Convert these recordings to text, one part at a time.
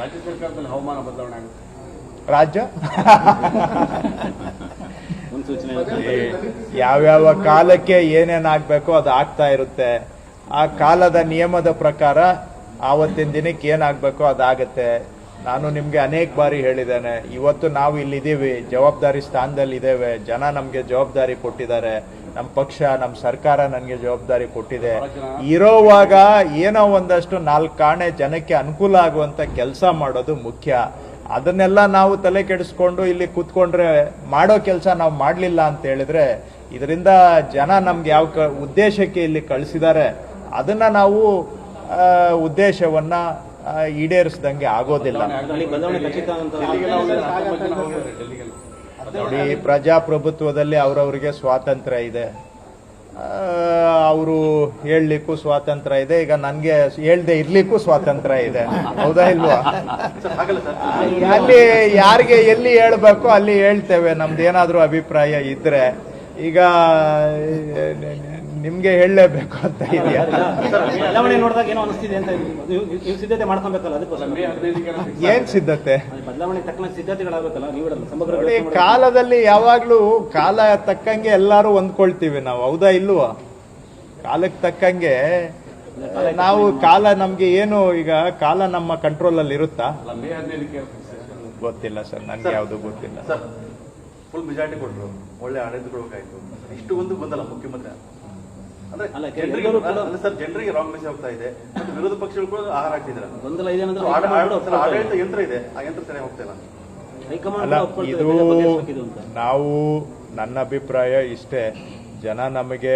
ರಾಜ್ಯ ಸರ್ಕಾರದಲ್ಲಿ ಹವಾಮಾನ ಬದಲಾವಣೆ ಆಗುತ್ತೆ. ರಾಜ್ಯ ಯಾವ್ಯಾವ ಕಾಲಕ್ಕೆ ಏನೇನಾಗಬೇಕೋ ಅದು ಆಗ್ತಾ ಇರುತ್ತೆ. ಆ ಕಾಲದ ನಿಯಮದ ಪ್ರಕಾರ ಆವತ್ತಿನ ದಿನಕ್ಕೆ ಏನಾಗಬೇಕೋ ಅದಾಗತ್ತೆ. ನಾನು ನಿಮಗೆ ಅನೇಕ ಬಾರಿ ಹೇಳಿದ್ದೇನೆ, ಇವತ್ತು ನಾವು ಇಲ್ಲಿದ್ದೀವಿ, ಜವಾಬ್ದಾರಿ ಸ್ಥಾನದಲ್ಲಿ ಇದ್ದೇವೆ. ಜನ ನಮಗೆ ಜವಾಬ್ದಾರಿ ಕೊಟ್ಟಿದ್ದಾರೆ, ನಮ್ಮ ಪಕ್ಷ ನಮ್ಮ ಸರ್ಕಾರ ನನಗೆ ಜವಾಬ್ದಾರಿ ಕೊಟ್ಟಿದೆ. ಇರೋವಾಗ ಏನೋ ಒಂದಷ್ಟು 4 ಕಾಣೆ ಜನಕ್ಕೆ ಅನುಕೂಲ ಆಗುವಂತ ಕೆಲಸ ಮಾಡೋದು ಮುಖ್ಯ. ಅದನ್ನೆಲ್ಲ ನಾವು ತಲೆ ಕೆಡಿಸ್ಕೊಂಡು ಇಲ್ಲಿ ಕೂತ್ಕೊಂಡ್ರೆ ಮಾಡೋ ಕೆಲಸ ನಾವು ಮಾಡಲಿಲ್ಲ ಅಂತ ಹೇಳಿದ್ರೆ ಇದರಿಂದ ಜನ ನಮ್ಗೆ ಯಾವ ಉದ್ದೇಶಕ್ಕೆ ಇಲ್ಲಿ ಕಳಿಸಿದ್ದಾರೆ ಅದನ್ನ ನಾವು ಉದ್ದೇಶವನ್ನ ಈಡೇರಿಸಿದಂಗೆ ಆಗೋದಿಲ್ಲ. ನೋಡಿ, ಪ್ರಜಾಪ್ರಭುತ್ವದಲ್ಲಿ ಅವರವರಿಗೆ ಸ್ವಾತಂತ್ರ್ಯ ಇದೆ, ಅವರು ಹೇಳಲಿಕ್ಕೂ ಸ್ವಾತಂತ್ರ್ಯ ಇದೆ. ಈಗ ನನ್ಗೆ ಹೇಳ್ದೆ ಇರ್ಲಿಕ್ಕೂ ಸ್ವಾತಂತ್ರ್ಯ ಇದೆ, ಹೌದಾ ಇಲ್ವಾ? ಅಲ್ಲಿ ಯಾರಿಗೆ ಎಲ್ಲಿ ಹೇಳ್ಬೇಕು ಅಲ್ಲಿ ಹೇಳ್ತೇವೆ, ನಮ್ದೇನಾದ್ರೂ ಅಭಿಪ್ರಾಯ ಇದ್ರೆ. ಈಗ ನಿಮ್ಗೆ ಹೇಳಲೇಬೇಕು ಅಂತ ಇದೆಯಾ? ನೋಡಿದಾಗ ಏನೋ ಅನಿಸ್ತಿದೆ ಅಂತ ನೀವು ಸಿದ್ಧತೆ ಮಾಡ್ಕೊಬೇಕಲ್ಲ, ಏನ್ ಸಿದ್ಧತೆ? ಬದಲಾವಣೆ ತಕ್ಕಂಗೆ ಸಿದ್ಧತೆಗಳಾಗಬೇಕಲ್ಲ. ನೋಡಿ, ಕಾಲದಲ್ಲಿ ಯಾವಾಗ್ಲೂ ಕಾಲ ತಕ್ಕಂಗೆ ಎಲ್ಲಾರು ಹೊಂದ್ಕೊಳ್ತೀವಿ ನಾವು, ಹೌದಾ ಇಲ್ವಾ? ಕಾಲಕ್ಕೆ ತಕ್ಕಂಗೆ ನಾವು ಕಾಲ ನಮ್ಗೆ ಏನು ಈಗ ಕಾಲ ನಮ್ಮ ಕಂಟ್ರೋಲ್ ಅಲ್ಲಿ ಇರುತ್ತಾ? ಗೊತ್ತಿಲ್ಲ ಸರ್, ನನ್ಗೆ ಯಾವ್ದು ಗೊತ್ತಿಲ್ಲ. ಫುಲ್ ಮೆಜಾರಿಟಿ ಕೊಟ್ಟರು, ಒಳ್ಳೆ ಆಡಳಿತ ಕೊಡಬೇಕಾಯ್ತು. ಇಷ್ಟು ಒಂದು ಬಂದಲ್ಲ ಮುಖ್ಯಮಂತ್ರಿ ಅಂದ್ರೆ ಜನರಿಗೆ ರಾಂಗ್ ಮೆಸೇಜ್ ಹೋಗ್ತಾ ಇದೆ. ಮತ್ತು ವಿರೋಧ ಪಕ್ಷಗಳು ಕೂಡ ಆಹಾರ ಆಗ್ತಿದ್ದಾರೆ. ಆಡಳಿತ ಯಂತ್ರ ಇದೆ, ಆ ಯಂತ್ರ ಸರಿಯಾಗಿ ಹೋಗ್ತಾ ಇಲ್ಲ. ಇದು ನಾವು, ನನ್ನ ಅಭಿಪ್ರಾಯ ಇಷ್ಟೇ, ಜನ ನಮಗೆ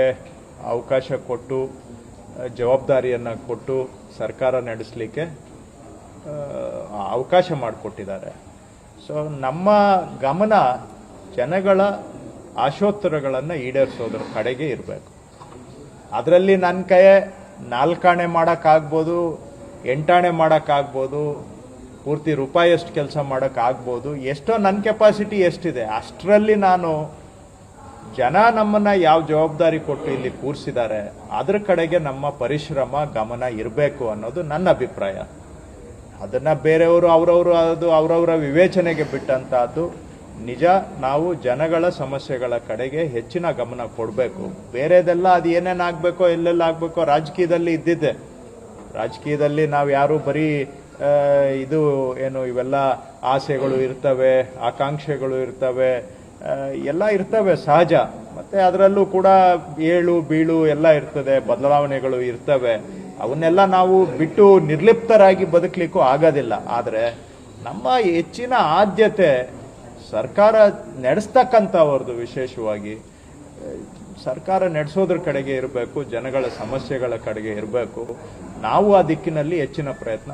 ಅವಕಾಶ ಕೊಟ್ಟು ಜವಾಬ್ದಾರಿಯನ್ನ ಕೊಟ್ಟು ಸರ್ಕಾರ ನಡೆಸಲಿಕ್ಕೆ ಅವಕಾಶ ಮಾಡಿಕೊಟ್ಟಿದ್ದಾರೆ. ಸೊ ನಮ್ಮ ಗಮನ ಜನಗಳ ಆಶೋತ್ತರಗಳನ್ನು ಈಡೇರಿಸೋದ್ರ ಕಡೆಗೆ ಇರಬೇಕು. ಅದರಲ್ಲಿ ನನ್ನ ಕೈ 4 ಆಣೆ ಮಾಡೋಕ್ಕಾಗ್ಬೋದು, 8 ಆಣೆ ಮಾಡೋಕ್ಕಾಗ್ಬೋದು, ಪೂರ್ತಿ ರೂಪಾಯಿಯಷ್ಟು ಕೆಲಸ ಮಾಡೋಕ್ಕಾಗ್ಬೋದು. ಎಷ್ಟೋ ನನ್ನ ಕೆಪಾಸಿಟಿ ಎಷ್ಟಿದೆ ಅಷ್ಟರಲ್ಲಿ ನಾನು ಜನ ನಮ್ಮನ್ನ ಯಾವ ಜವಾಬ್ದಾರಿ ಕೊಟ್ಟು ಇಲ್ಲಿ ಕೂರಿಸಿದ್ದಾರೆ ಅದ್ರ ಕಡೆಗೆ ನಮ್ಮ ಪರಿಶ್ರಮ ಗಮನ ಇರಬೇಕು ಅನ್ನೋದು ನನ್ನ ಅಭಿಪ್ರಾಯ. ಅದನ್ನ ಬೇರೆಯವರು ಅವರವರ ವಿವೇಚನೆಗೆ ಬಿಟ್ಟಂತಹದ್ದು. ನಿಜ, ನಾವು ಜನಗಳ ಸಮಸ್ಯೆಗಳ ಕಡೆಗೆ ಹೆಚ್ಚಿನ ಗಮನ ಕೊಡಬೇಕು. ಬೇರೆದೆಲ್ಲ ಅದು ಏನೇನಾಗಬೇಕೋ ಎಲ್ಲೆಲ್ಲ ಆಗಬೇಕೋ ರಾಜಕೀಯದಲ್ಲಿ ಇದ್ದಿದ್ದೆ. ರಾಜಕೀಯದಲ್ಲಿ ನಾವು ಯಾರು ಬರೀ ಇದು ಏನು ಇವೆಲ್ಲ ಆಸೆಗಳು ಇರ್ತವೆ, ಆಕಾಂಕ್ಷೆಗಳು ಇರ್ತವೆ, ಎಲ್ಲ ಇರ್ತವೆ ಸಹಜ. ಮತ್ತೆ ಅದರಲ್ಲೂ ಕೂಡ ಏಳು ಬೀಳು ಎಲ್ಲ ಇರ್ತದೆ, ಬದಲಾವಣೆಗಳು ಇರ್ತವೆ. ಅವನ್ನೆಲ್ಲ ನಾವು ಬಿಟ್ಟು ನಿರ್ಲಿಪ್ತರಾಗಿ ಬದುಕಲಿಕ್ಕೂ ಆಗೋದಿಲ್ಲ. ಆದರೆ ನಮ್ಮ ಹೆಚ್ಚಿನ ಆದ್ಯತೆ ಸರ್ಕಾರ ನಡೆಸ್ತಕ್ಕಂಥವ್ರದ್ದು, ವಿಶೇಷವಾಗಿ ಸರ್ಕಾರ ನಡೆಸೋದ್ರ ಕಡೆಗೆ ಇರಬೇಕು, ಜನಗಳ ಸಮಸ್ಯೆಗಳ ಕಡೆಗೆ ಇರಬೇಕು. ನಾವು ಆ ದಿಕ್ಕಿನಲ್ಲಿ ಹೆಚ್ಚಿನ ಪ್ರಯತ್ನ